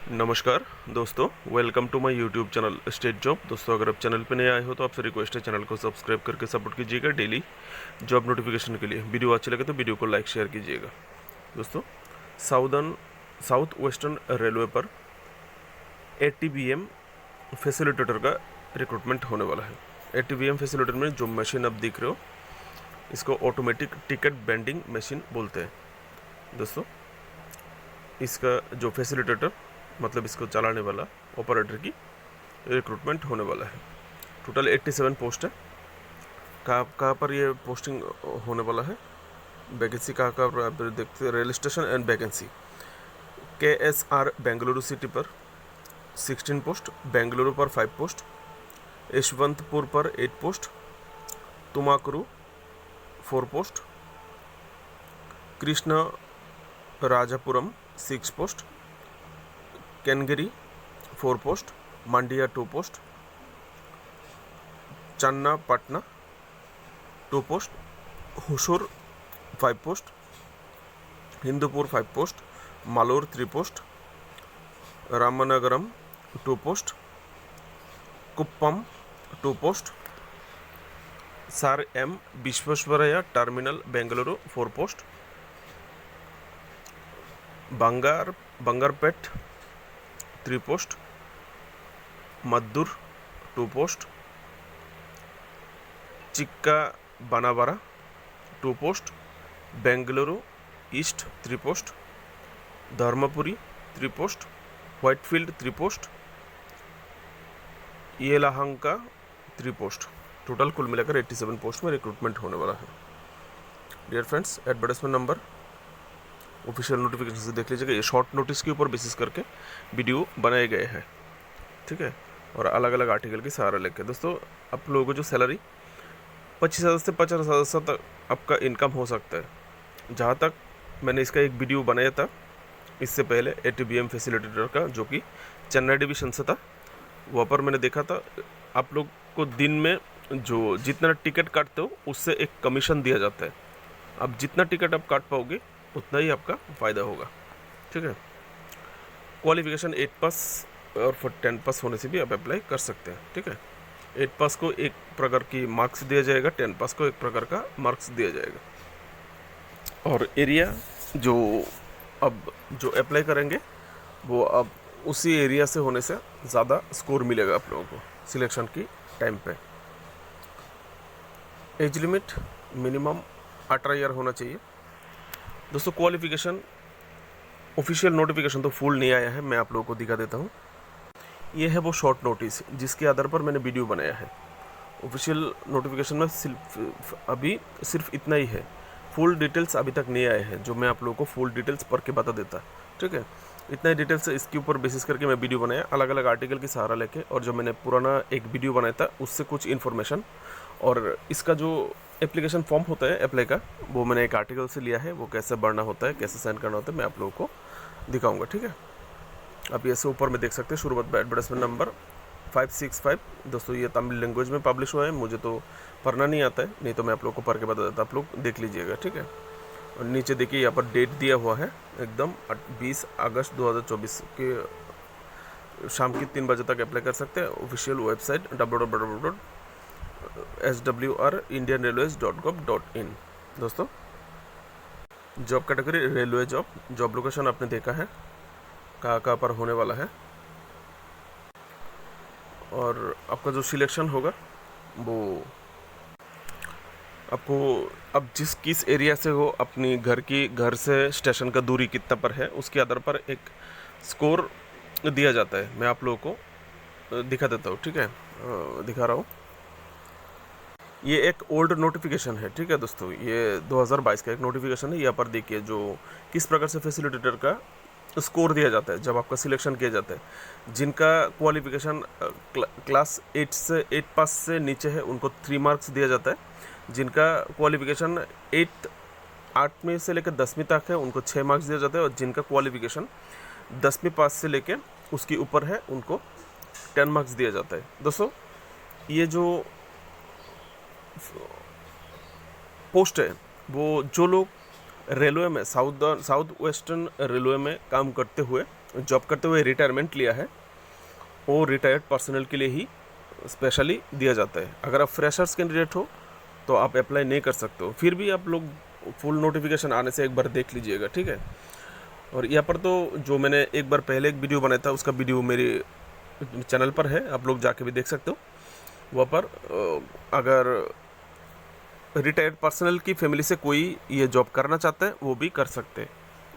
नमस्कार दोस्तों, welcome to my YouTube channel state job. दोस्तों, अगर आप चैनल पे नए आए हो तो आपसे रिक्वेस्ट है चैनल को सब्सक्राइब करके सपोर्ट कीजिएगा डेली जॉब नोटिफिकेशन के लिए। वीडियो अच्छी लगे तो वीडियो को लाइक शेयर कीजिएगा। दोस्तों, साउथ वेस्टर्न रेलवे पर ATVM फैसिलिटेटर का रिक्रूटमेंट होने वाला है। ATVM फैसिलिटेटर में जो मशीन आप देख रहे हो इसको ऑटोमेटिक टिकट बेंडिंग मशीन बोलते हैं। दोस्तों, इसका जो फैसिलिटेटर मतलब इसको चलाने वाला ऑपरेटर की रिक्रूटमेंट होने वाला है। टोटल 87 पोस्ट है। कहाँ पर ये पोस्टिंग होने वाला है, वैकेंसी कहाँ पर आप देखते हैं, rail station and vacancy KSR Bengaluru city पर 16 पोस्ट, बेंगलुरु पर 5 पोस्ट, यशवंतपुर पर 8 post, Tumakuru 4 post, Krishna Rajapuram 6 post, Kengeri 4 post, Mandya 2 post, Channapatna 2 post, Hosur 5 post, Hindupur 5 post, Malur 3 post, Ramanagaram 2 post, Kuppam 2 post, sir M Visvesvaraya terminal Bengaluru 4 post, Bangarapet 3 post, Maddur 2 post, Chikka Banavara 2 post, Bengaluru east 3 post, Dharmapuri 3 post, Whitefield 3 post, Yelahanka 3 post. Total कुल मिलाकर 87 post में recruitment होने वाला है। Dear friends, advertisement number official notification से देख लीजिएगा। ये शॉर्ट नोटिस के ऊपर बेसिस करके वीडियो बनाए गए हैं, ठीक है, और अलग अलग आर्टिकल की सहारा लेके। दोस्तों, आप लोगों को जो सैलरी 25,000 से 50,000 तक आपका इनकम हो सकता है। जहाँ तक मैंने इसका एक वीडियो बनाया था इससे पहले ATVM फैसिलिटेटर का, जो कि चेन्नई डिवीजन से था, वहाँ पर मैंने देखा था आप लोग को दिन में जो जितना टिकट काटते हो उससे एक कमीशन दिया जाता है। अब जितना टिकट आप काट पाओगे उतना ही आपका फ़ायदा होगा, ठीक है। क्वालिफिकेशन 8 पास और फिर 10 पास होने से भी आप अप्लाई कर सकते हैं, ठीक है। 8 पास को एक प्रकार की मार्क्स दिया जाएगा, 10 पास को एक प्रकार का मार्क्स दिया जाएगा। और एरिया जो अप्लाई करेंगे वो अब उसी एरिया से होने से ज़्यादा स्कोर मिलेगा आप लोगों को सिलेक्शन की टाइम पे। एज लिमिट मिनिमम 18 ईयर होना चाहिए। दोस्तों, क्वालिफिकेशन ऑफिशियल नोटिफिकेशन तो फुल नहीं आया है, मैं आप लोगों को दिखा देता हूँ। ये है वो शॉर्ट नोटिस जिसके आधार पर मैंने वीडियो बनाया है। ऑफिशियल नोटिफिकेशन में अभी सिर्फ इतना ही है, फुल डिटेल्स अभी तक नहीं आए हैं, जो मैं आप लोगों को फुल डिटेल्स पढ़ के बता देता, ठीक है। इतना ही डिटेल्स इसके ऊपर बेसिस करके मैं वीडियो बनाया अलग अलग आर्टिकल की सहारा लेके, और जो मैंने पुराना एक वीडियो बनाया था उससे कुछ इन्फॉर्मेशन, और इसका जो एप्लीकेशन फॉर्म होता है अप्लाई का, वो मैंने एक आर्टिकल से लिया है। वो कैसे भरना होता है, कैसे साइन करना होता है, मैं आप लोगों को दिखाऊंगा, ठीक है। आप ऐसे ऊपर में देख सकते हैं शुरुआत में एडवर्टाइजमेंट नंबर 565। दोस्तों, ये तमिल लैंग्वेज में पब्लिश हुआ है, मुझे तो पढ़ना नहीं आता है, नहीं तो मैं आप लोग को पढ़ के बता देता, आप लोग देख लीजिएगा, ठीक है। और नीचे देखिए यहाँ पर डेट दिया हुआ है एकदम 20 अगस्त 2024 के शाम की 3 बजे तक अप्लाई कर सकते हैं। Official website www.swrindianrailways.gov.in। दोस्तों, job category railway job location आपने देखा है कहाँ पर होने वाला है, और आपका जो सिलेक्शन होगा वो आपको अब किस एरिया से हो, अपनी घर से स्टेशन का दूरी कितना पर है, उसके आधार पर एक स्कोर दिया जाता है। मैं आप लोगों को दिखा देता हूँ, ठीक है, दिखा रहा हूँ। ये एक ओल्ड नोटिफिकेशन है, ठीक है दोस्तों, ये 2022 का एक नोटिफिकेशन है। यहाँ पर देखिए जो किस प्रकार से फैसिलिटेटर का स्कोर दिया जाता है जब आपका सिलेक्शन किया जाता है। जिनका क्वालिफिकेशन क्लास 8 पास से नीचे है उनको 3 मार्क्स दिया जाता है। जिनका क्वालिफिकेशन 8वीं से लेकर 10वीं तक है उनको 6 मार्क्स दिया जाता है, और जिनका क्वालिफिकेशन 10वीं पास से लेकर उसके ऊपर है उनको 10 मार्क्स दिया जाता है। दोस्तों, ये जो पोस्ट है वो जो लोग रेलवे में साउथ वेस्टर्न रेलवे में काम करते हुए जॉब करते हुए रिटायरमेंट लिया है वो रिटायर्ड पर्सनल के लिए ही स्पेशली दिया जाता है। अगर आप फ्रेशर्स कैंडिडेट हो तो आप अप्लाई नहीं कर सकते हो, फिर भी आप लोग फुल नोटिफिकेशन आने से एक बार देख लीजिएगा, ठीक है। और यहाँ पर तो जो मैंने एक बार पहले एक वीडियो बनाया था उसका वीडियो मेरे चैनल पर है, आप लोग जाके भी देख सकते हो। वहाँ पर अगर रिटायर्ड पर्सनल की फैमिली से कोई ये जॉब करना चाहता है वो भी कर सकते हैं,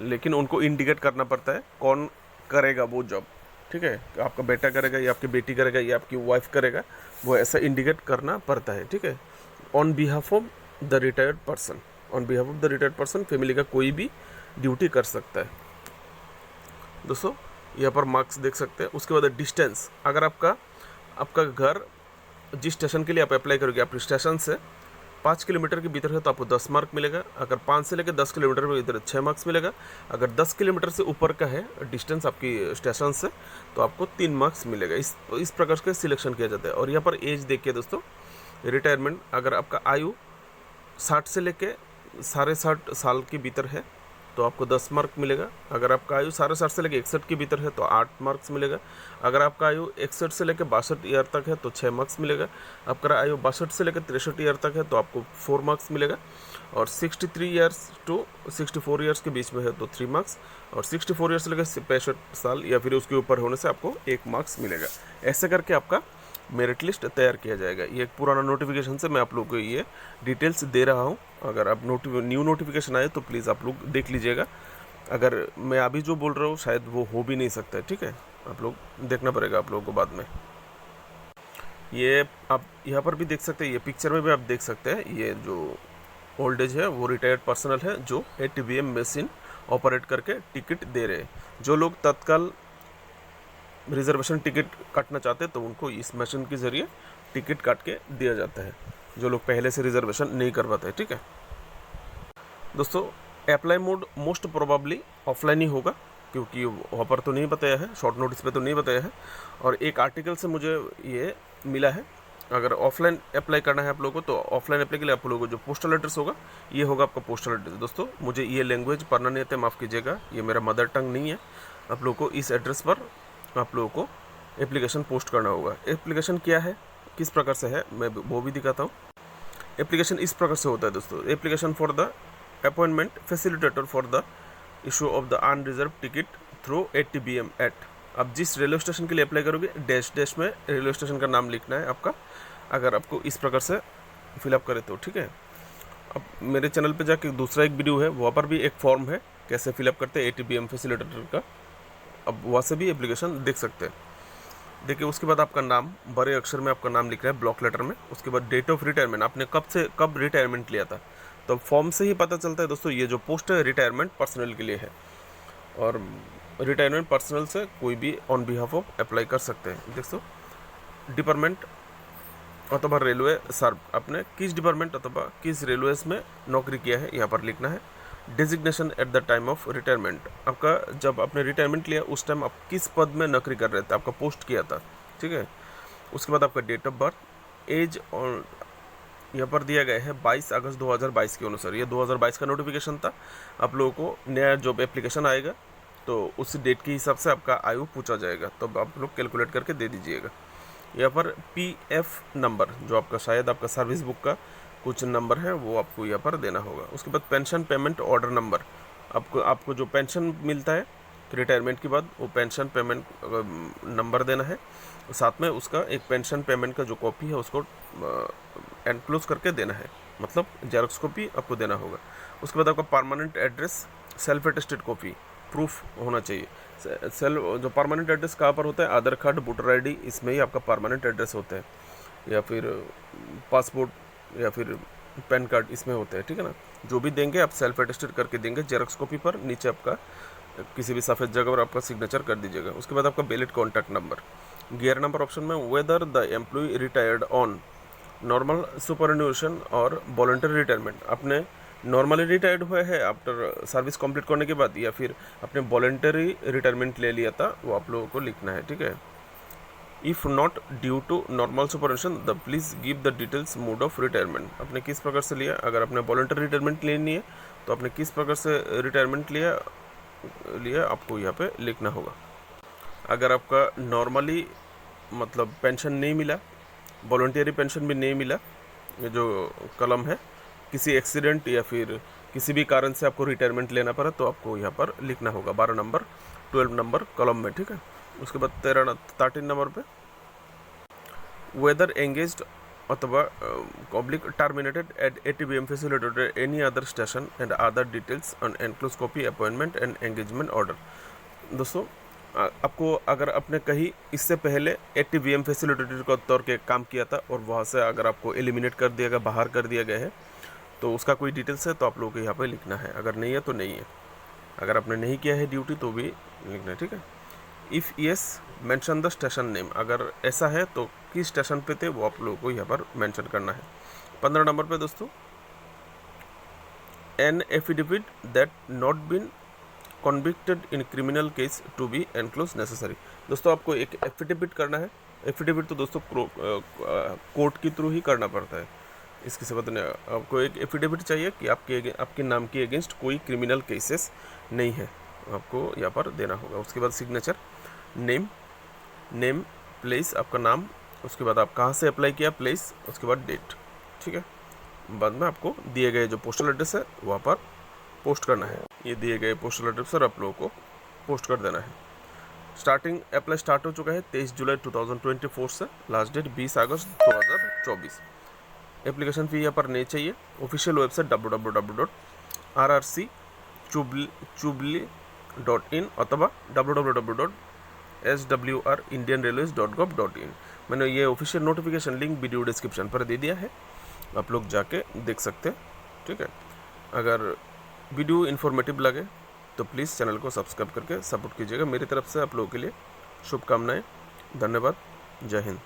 लेकिन उनको इंडिकेट करना पड़ता है कौन करेगा वो जॉब, ठीक है। आपका बेटा करेगा या आपकी बेटी करेगा या आपकी वाइफ करेगा, वो ऐसा इंडिकेट करना पड़ता है, ठीक है। On behalf of the retired person, on behalf of the retired person family का कोई भी ड्यूटी कर सकता है। दोस्तों यहाँ पर मार्क्स देख सकते हैं। उसके बाद डिस्टेंस, अगर आपका घर जिस स्टेशन के लिए आप अप्लाई करोगे आपके स्टेशन से 5 किलोमीटर के भीतर है तो आपको 10 मार्क मिलेगा। अगर 5 से लेकर 10 किलोमीटर के भीतर 6 मार्क्स मिलेगा। अगर 10 किलोमीटर से ऊपर का है डिस्टेंस आपकी स्टेशन से तो आपको 3 मार्क्स मिलेगा। इस प्रकार से सिलेक्शन किया जाता है। और यहाँ पर एज देखिए दोस्तों, रिटायरमेंट अगर आपका आयु 60 से लेकर 60.5 साल के भीतर है तो आपको 10 मार्क मिलेगा। अगर आपका आयु 60.5 से लेकर 61 के भीतर है तो 8 मार्क्स मिलेगा। अगर आपका आयु 61 से लेकर 62 ईयर तक है तो 6 मार्क्स मिलेगा। आपका आयु 62 से लेकर 63 ईयर तक है तो आपको 4 मार्क्स मिलेगा। और 63 ईयर्स टू 64 ईयर्स के बीच में है तो 3 मार्क्स। और 64 ईयर्स से लेकर 65 साल या फिर उसके ऊपर होने से आपको 1 मार्क्स मिलेगा। ऐसे करके आपका मेरिट लिस्ट तैयार किया जाएगा। ये एक पुराना नोटिफिकेशन से मैं आप लोगों को ये डिटेल्स दे रहा हूँ। अगर आप न्यू नोटिफिकेशन आए तो प्लीज़ आप लोग देख लीजिएगा। अगर मैं अभी जो बोल रहा हूँ शायद वो हो भी नहीं सकता है, ठीक है। आप लोग देखना पड़ेगा आप लोगों को बाद में। ये आप यहाँ पर भी देख सकते हैं, ये पिक्चर में भी आप देख सकते हैं। ये जो ओल्ड एज है वो रिटायर्ड पर्सनल है जो ATVM मशीन ऑपरेट करके टिकट दे रहे हैं। जो लोग तत्काल रिजर्वेशन टिकट काटना चाहते हैं तो उनको इस मशीन के ज़रिए टिकट काट के दिया जाता है, जो लोग पहले से रिजर्वेशन नहीं करवाते, ठीक है। दोस्तों apply mode most probably offline ही होगा, क्योंकि वहाँ पर तो नहीं बताया है, शॉर्ट नोटिस पे तो नहीं बताया है। और एक आर्टिकल से मुझे ये मिला है, अगर ऑफलाइन अप्लाई करना है आप लोगों को तो ऑफलाइन अप्लाई के लिए आप लोगों को जो पोस्टल एड्रेस होगा ये होगा आपका पोस्टल एड्रेस। दोस्तों मुझे ये लैंग्वेज पढ़ना नहीं आता, माफ़ कीजिएगा, ये मेरा मदर टंग नहीं है। आप लोगों को इस एड्रेस पर आप लोगों को एप्लीकेशन पोस्ट करना होगा। एप्लीकेशन क्या है, किस प्रकार से है, मैं वो भी दिखाता हूँ। एप्लीकेशन इस प्रकार से होता है दोस्तों, application for the appointment facilitator for the issue of the unreserved ticket through ATVM act. आप जिस रेलवे स्टेशन के लिए अप्लाई करोगे डैश डैश में रेलवे स्टेशन का नाम लिखना है आपका, अगर आपको इस प्रकार से फिलअप करे तो, ठीक है। अब मेरे चैनल पे जाके दूसरा एक वीडियो है, वहाँ पर भी एक फॉर्म है कैसे फिलअप करते हैं ATVM फैसिलिटेटर का, अब वहाँ से भी एप्लीकेशन देख सकते हैं। देखिए उसके बाद आपका नाम बड़े अक्षर में आपका नाम लिख रहा है ब्लॉक लेटर में। उसके बाद डेट ऑफ रिटायरमेंट, आपने कब रिटायरमेंट लिया था, तो फॉर्म से ही पता चलता है दोस्तों। ये जो पोस्ट है रिटायरमेंट पर्सनल के लिए है, और रिटायरमेंट पर्सनल से कोई भी ऑन बिहाफ ऑफ अप्लाई कर सकते हैं। दोस्तों डिपार्टमेंट अथवा रेलवे सर्व, आपने किस डिपार्टमेंट अथवा किस रेलवेज में नौकरी किया है यहाँ पर लिखना है। Designation at the time of retirement, आपका जब आपने रिटायरमेंट लिया उस टाइम आप किस पद में नौकरी कर रहे थे, आपका पोस्ट किया था, ठीक है। उसके बाद आपका डेट ऑफ बर्थ, एज, और यहाँ पर दिया गया है 22 अगस्त 2022 के अनुसार। ये 2022 का नोटिफिकेशन था। आप लोगों को नया जॉब एप्लीकेशन आएगा तो उस डेट के हिसाब से आपका आयु पूछा जाएगा, तो आप लोग कैलकुलेट करके दे दीजिएगा। यहाँ पर PF नंबर, जो आपका शायद आपका सर्विस बुक का कुछ नंबर है वो आपको यहाँ पर देना होगा। उसके बाद पेंशन पेमेंट ऑर्डर नंबर, आपको जो पेंशन मिलता है रिटायरमेंट के बाद वो पेंशन पेमेंट नंबर देना है। साथ में उसका एक पेंशन पेमेंट का जो कॉपी है उसको एनक्लोज करके देना है, मतलब जेरॉक्स कॉपी आपको देना होगा। उसके बाद आपका permanent address self attested copy proof होना चाहिए। जो परमानेंट एड्रेस कहाँ पर होता है, आधार कार्ड, वोटर ID, इसमें ही आपका परमानेंट एड्रेस होता है, या फिर पासपोर्ट या फिर पैन कार्ड इसमें होते हैं, ठीक है ना। जो भी देंगे आप सेल्फ अटेस्टेड करके देंगे जेरॉक्स कॉपी पर, नीचे आपका किसी भी सफ़ेद जगह पर आपका सिग्नेचर कर दीजिएगा। उसके बाद आपका वैलिड कॉन्टैक्ट नंबर। गियर नंबर ऑप्शन में whether the employ retired on normal superannuation और वॉलंटरी रिटायरमेंट, आपने नॉर्मली रिटायर्ड हुए हैं आफ्टर सर्विस कंप्लीट करने के बाद, या फिर आपने वॉलंटरी रिटायरमेंट ले लिया था, वो आप लोगों को लिखना है, ठीक है। If not due to normal superannuation the please give the details mode of retirement, आपने किस प्रकार से लिया। अगर आपने वॉलंटरी रिटायरमेंट लेनी है तो आपने किस प्रकार से रिटायरमेंट लिया आपको यहाँ पे लिखना होगा। अगर आपका नॉर्मली मतलब पेंशन नहीं मिला, वॉलंटियरी पेंशन भी नहीं मिला, ये जो कलम है, किसी एक्सीडेंट या फिर किसी भी कारण से आपको रिटायरमेंट लेना पड़ा, तो आपको यहाँ पर लिखना होगा 12 नंबर 12 नंबर कॉलम में, ठीक है। उसके बाद 13 नंबर पे वेदर एंगेज्ड अथवा oblique terminated at ATBM facilitated any other station and other details on enclose copy appointment and engagement order. दोस्तों आपको अगर आपने कहीं इससे पहले ATBM फैसिलिटेटर के तौर के काम किया था और वहाँ से अगर आपको एलिमिनेट कर दिया गया, बाहर कर दिया गया है, तो उसका कोई डिटेल्स है तो आप लोगों को यहाँ पे लिखना है। अगर नहीं है तो नहीं है, अगर आपने नहीं किया है ड्यूटी तो भी लिखना है, ठीक है। If yes mention the station name, अगर ऐसा है तो किस स्टेशन पे थे वो आप लोगों को यहाँ पर मेंशन करना है। 15 नंबर पे दोस्तों, an affidavit that not been convicted in criminal case to be enclose necessary. दोस्तों आपको एक एफिडेविट करना है। एफिडेविट तो दोस्तों कोर्ट के थ्रू ही करना पड़ता है, इसकी जरूरत नहीं। आपको एक एफिडेविट चाहिए कि आपके नाम के अगेंस्ट कोई क्रिमिनल केसेस नहीं है, आपको यहाँ पर देना होगा। उसके बाद सिग्नेचर, नेम प्लेस, आपका नाम, उसके बाद आप कहाँ से अप्लाई किया प्लेस, उसके बाद डेट, ठीक है। बाद में आपको दिए गए जो पोस्टल एड्रेस है वहाँ पर पोस्ट करना है। ये दिए गए पोस्टल एड्रेस पर आप लोगों को पोस्ट कर देना है। स्टार्टिंग अप्लाई स्टार्ट हो चुका है 23 जुलाई 2024 से, लास्ट डेट 20 अगस्त 2024। एप्लीकेशन फ़ी यहाँ पर नहीं चाहिए। ऑफिशियल वेबसाइट www.rrc.chubli.in अथवा www.swrindianrailways.gov.in। मैंने ये official notification link video description पर दे दिया है, आप लोग जाके देख सकते हैं, ठीक है। अगर वीडियो इन्फॉर्मेटिव लगे तो प्लीज़ चैनल को सब्सक्राइब करके सपोर्ट कीजिएगा। मेरी तरफ से आप लोगों के लिए शुभकामनाएं। धन्यवाद। जय हिंद।